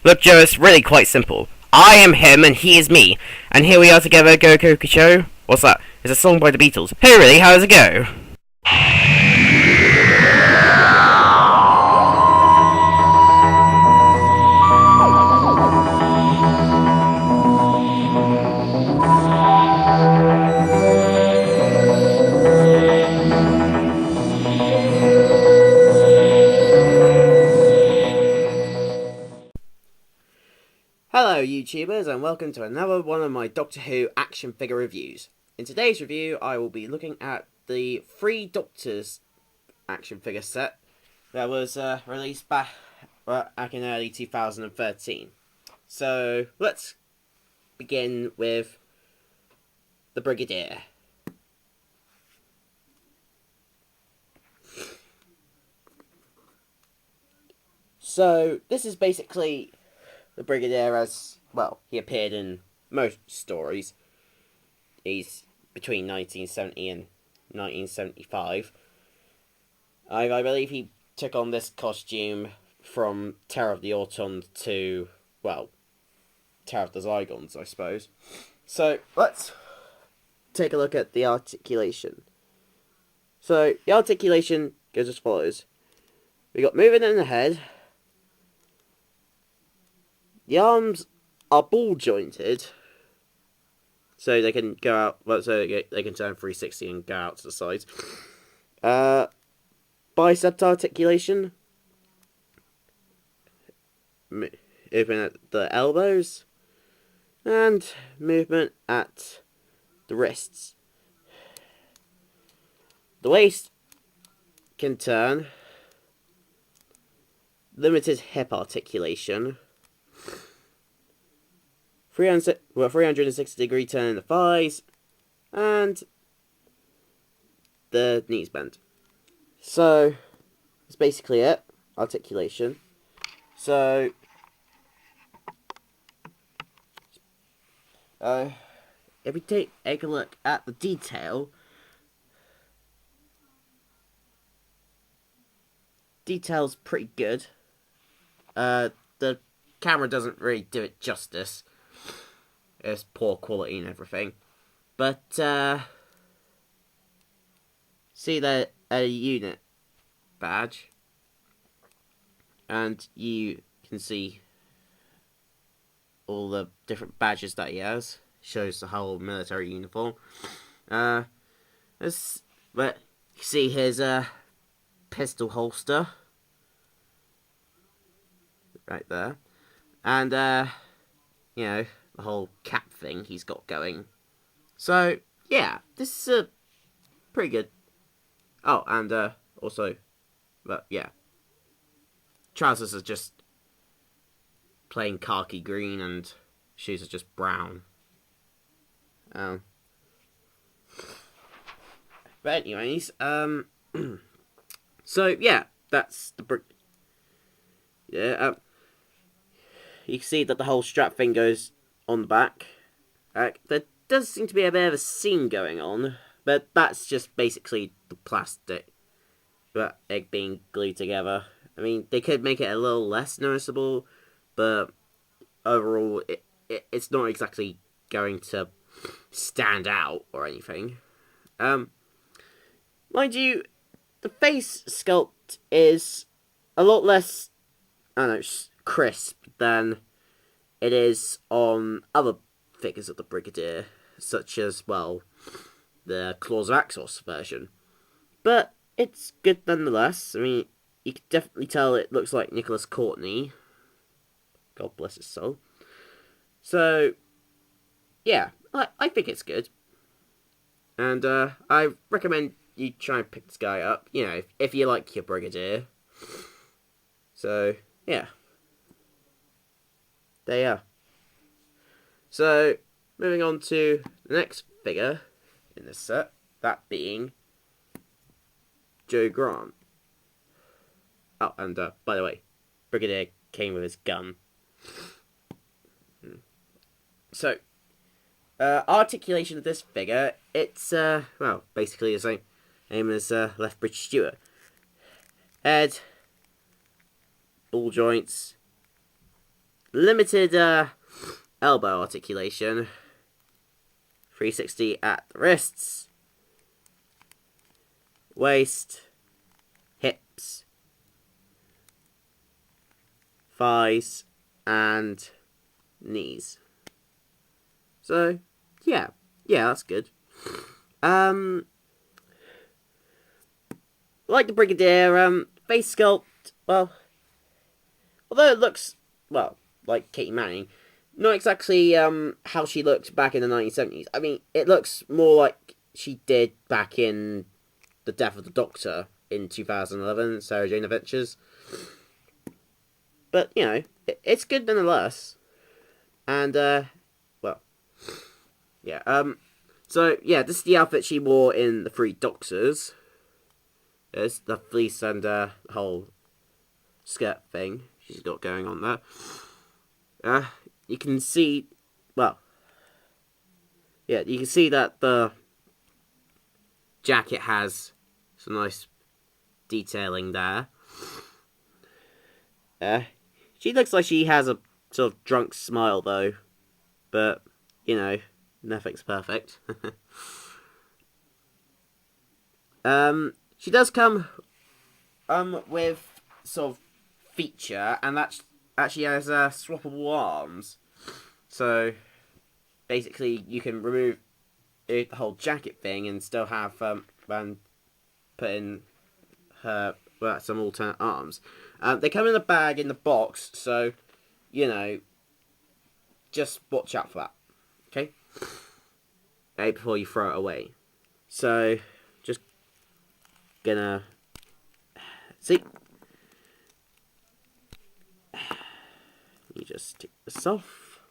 Look, Joe, it's really quite simple. I am him and he is me, and here we are together, Go Coco Show. What's that? It's a song by the Beatles. Hey, really, how does it go? Hello YouTubers and welcome to another one of my Doctor Who action figure reviews. In today's review I will be looking at the Three Doctors action figure set that was released back in early 2013. So let's begin with the Brigadier. So this is basically the Brigadier as, well, he appeared in most stories. He's between 1970 and 1975. I believe he took on this costume from Terror of the Autons to, well, Terror of the Zygons, I suppose. So, let's take a look at the articulation. So, the articulation goes as follows. We got movement in the head. The arms are ball jointed, so they can go out. Well, so they can turn 360 and go out to the sides. Bicep articulation, movement at the elbows, and movement at the wrists. The waist can turn. Limited hip articulation. 360 degree turn in the thighs, and the knees bend. So, that's basically it. Articulation. So, if we take a look at the detail's pretty good. The camera doesn't really do it justice. It's poor quality and everything. But, see the unit badge. And you can see all the different badges that he has. Shows the whole military uniform. But you can see his pistol holster. Right there. And, you know, the whole cap thing he's got going. So, yeah, this is pretty good. Oh, and also, but yeah, trousers are just plain khaki green and shoes are just brown. But anyways, so yeah, that's the you can see that the whole strap thing goes on the back. There does seem to be a bit of a seam going on, but that's just basically the plastic, but it being glued together. I mean, they could make it a little less noticeable, but overall, it's not exactly going to stand out or anything. Mind you, the face sculpt is a lot less, I don't know, crisp than it is on other figures of the Brigadier, such as, well, the Claws of Axos version. But it's good nonetheless. I mean, you can definitely tell it looks like Nicholas Courtney. God bless his soul. So, yeah, I think it's good. And I recommend you try and pick this guy up, you know, if you like your Brigadier. So, yeah. There you are. So, moving on to the next figure in this set, that being Jo Grant. Oh, and by the way, Brigadier came with his gun. So, articulation of this figure, it's, well, basically the same as Lethbridge Stewart. Head, ball joints, limited elbow articulation. 360 at the wrists, waist, hips, thighs, and knees. So, yeah, that's good. Like the Brigadier, face sculpt, well, although it looks, well, like Katie Manning, not exactly how she looked back in the 1970s. I mean, it looks more like she did back in The Death of the Doctor in 2011, Sarah Jane Adventures. But, you know, it's good nonetheless. And, well, yeah, so, yeah, this is the outfit she wore in The Three Doctors. It's the fleece and, whole skirt thing she's got going on there. You can see, well, yeah, you can see that the jacket has some nice detailing there. She looks like she has a sort of drunk smile, though. But, you know, nothing's perfect. She does come with sort of feature, and that actually has swappable arms. So, basically, you can remove the whole jacket thing and still have and put in her some alternate arms. They come in a bag in the box, so you know, just watch out for that. Okay, before you throw it away. So, just gonna see. You just take this off.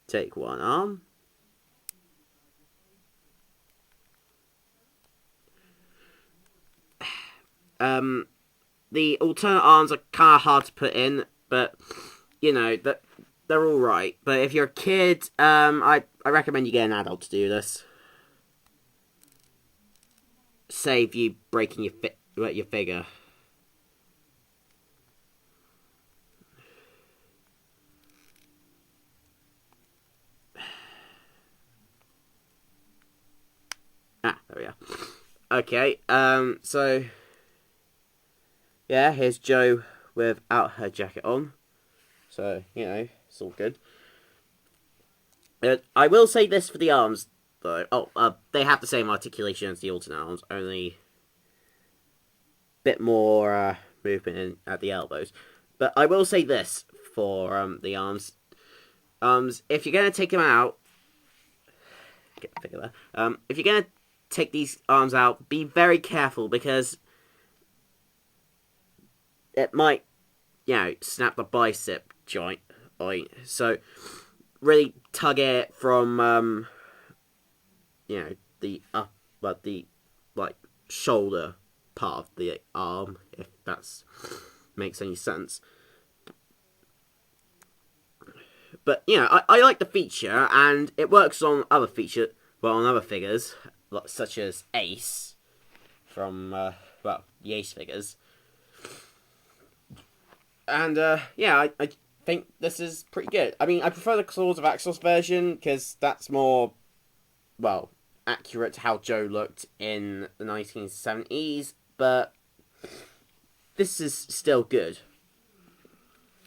Take one arm. The alternate arms are kind of hard to put in, but you know that they're all right. But if you're a kid, I recommend you get an adult to do this. Save you breaking your figure. There we are. Okay, so yeah, here's Jo without her jacket on. So, you know, it's all good. I will say this for the arms, though. Oh, they have the same articulation as the alternate arms, only a bit more movement at the elbows. But I will say this for the arms. If you're going to take them out, get the figure there. If you're going to take these arms out, be very careful because it might, you know, snap the bicep joint. So really tug it from, you know, the shoulder part of the arm, if that makes any sense. But you know, I like the feature, and it works on other on other figures, such as Ace from the Ace figures. And yeah, I think this is pretty good. I mean, I prefer the Claws of Axos version because that's more, well, accurate to how Jo looked in the 1970s, but this is still good.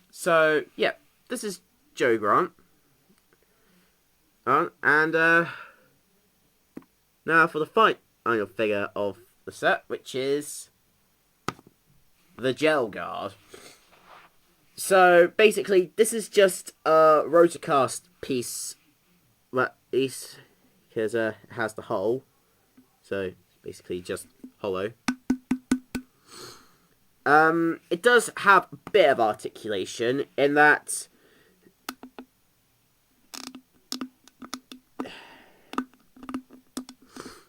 So, yeah, this is Jo Grant. And now for the final figure of the set, which is the Gel Guard. So basically, this is just a rotocast piece, because it has the hole. So it's basically just hollow. It does have a bit of articulation in that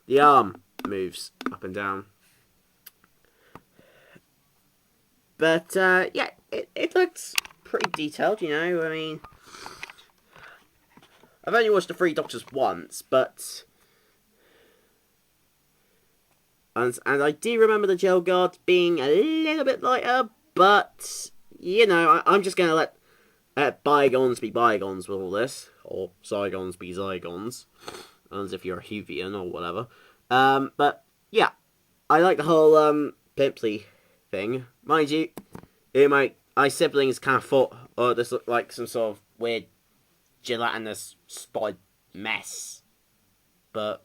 the arm moves up and down. But, yeah, it looks pretty detailed, you know, I mean, I've only watched The Three Doctors once, but, and I do remember the Gel Guard being a little bit lighter, but, I'm just gonna let bygones be bygones with all this, or Zygons be Zygons, as if you're a Huvian or whatever. But yeah, I like the whole Pimpley thing. Mind you, my siblings kind of thought, oh, this looked like some sort of weird gelatinous spotted mess, but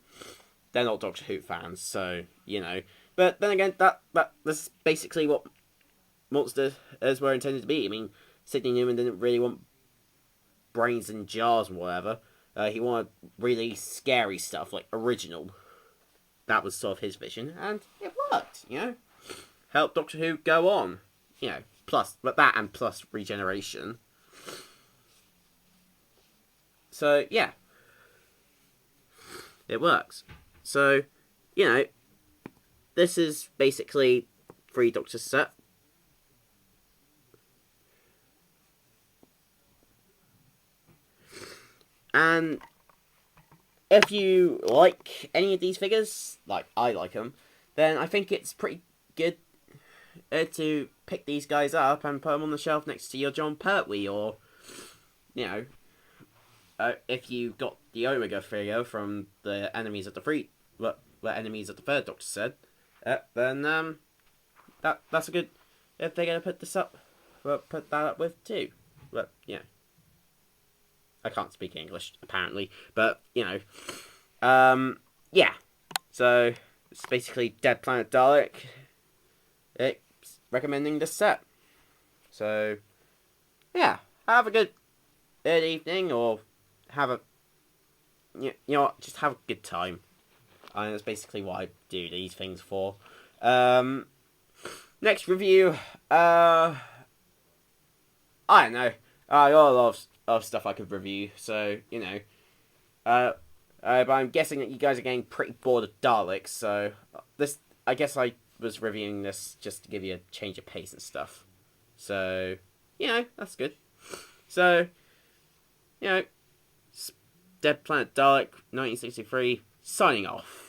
they're not Doctor Who fans, so But then again, that's basically what monsters were intended to be. I mean, Sidney Newman didn't really want brains in jars and whatever. He wanted really scary stuff, like original. That was sort of his vision, and it worked. Helped Doctor Who go on. Plus regeneration. So yeah, it works. So, this is basically 3 Doctors set. And if you like any of these figures, like I like them, then I think it's pretty good to pick these guys up and put them on the shelf next to your Jon Pertwee, or, if you got the Omega figure from the Enemies of the Enemies of the Third Doctor said, then that's a good figure to put that up with too. But I can't speak English apparently, but yeah. So it's basically Dead Planet Dalek. It's recommending this set. So yeah, have a good evening, or have a just have a good time. And that's basically what I do these things for. Next review, I don't know. I got a lot of stuff I could review, so but I'm guessing that you guys are getting pretty bored of Daleks, so I guess I was reviewing this just to give you a change of pace and stuff. So that's good. So Dead Planet Dalek 1963 signing off.